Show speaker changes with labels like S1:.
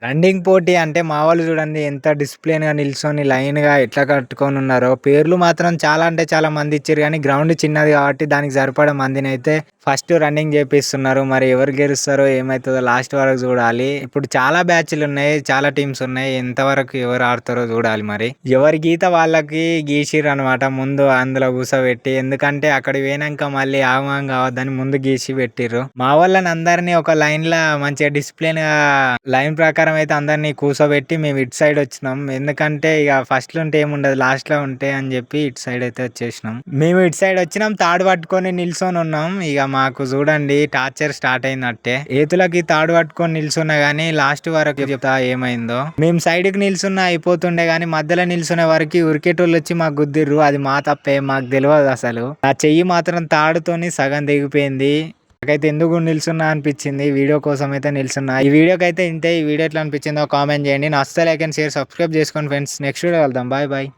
S1: Running పోటీ అంటే మా వాళ్ళు చూడండి ఎంత డిసిప్లిన్‌గా నిల్చొని లైన్‌గా ఎట్లా కట్టుకొనున్నారో. పేర్లు మాత్రం చాలా అంటే చాలా మంది ఇచ్చిర్రు గానీ గ్రౌండ్ చిన్నది కాబట్టి దానికి సరిపడా మందినైతే ఫస్ట్ రన్నింగ్ చేపిస్తున్నారు. మరి ఎవరు గెలుస్తారో ఏమైతదో లాస్ట్ వరకు చూడాలి. ఇప్పుడు చాలా బ్యాచ్‌లున్నాయి. చాలా టీమ్స్ ఉన్నాయి. ఎంతవరకు ఎవరు ఆడతారో చూడాలి మరి. ఎవరి గీత వాళ్ళకి గీసిర్రనమాట ముందు అందులో కూసోబెట్టి. ఎందుకంటే అక్కడికి పోయినంక మళ్ళీ ఆగమాగం కావద్దని ముందు గీసి పెట్టిర్రు. మా వాళ్ళని అందరిని ఒక లైన్‌ల మంచిగా డిసిప్లిన్‌గా లైన్ ప్రకారం అయితే అందరిని కూసోబెట్టి మేము ఇటు సైడ్ వచ్చినాం. ఎందుకంటే ఇక ఫస్ట్‌లో ఉంటే ఏముండదు లాస్ట్‌లో ఉంటాయి అని చెప్పి ఇటు సైడ్ అయితే వచ్చేసినాం. మేము ఇటు సైడ్ వచ్చినాం తాడు పట్టుకొని నిల్చొని ఉన్నాం. ఇక మాకు చూడండి టార్చర్ స్టార్ట్ అయినట్టే. ఏతులకి తాడు పట్టుకొని నిల్చున్నా గానీ లాస్ట్ వరకు చెప్తా ఏమైందో. మేము సైడ్‌కి నిల్చున్నా అయిపోతుండే గానీ మధ్యలో నిల్చునే వరకి ఉరికేటోళ్ళు వచ్చి మాకు గుద్దిర్రు. అది మా తప్పే మాకు తెలవదు అసలు. ఆ చెయ్యి మాత్రం తాడుతోని సగం తెగిపోయింది. నాకైతే ఎందుకు నిల్చున్నా అనిపించింది. వీడియో కోసం అయితే నిల్చున్నా. ఈ వీడియోకైతే ఇంతే. ఈ వీడియో ఎట్లా అనిపించిందో కామెంట్ చేయండి. నచ్చితే లైక్ అండ్ షేర్ సబ్స్క్రైబ్ చేసుకోండి ఫ్రెండ్స్. నెక్స్ట్ వీడియో కలుద్దాం. Bye bye.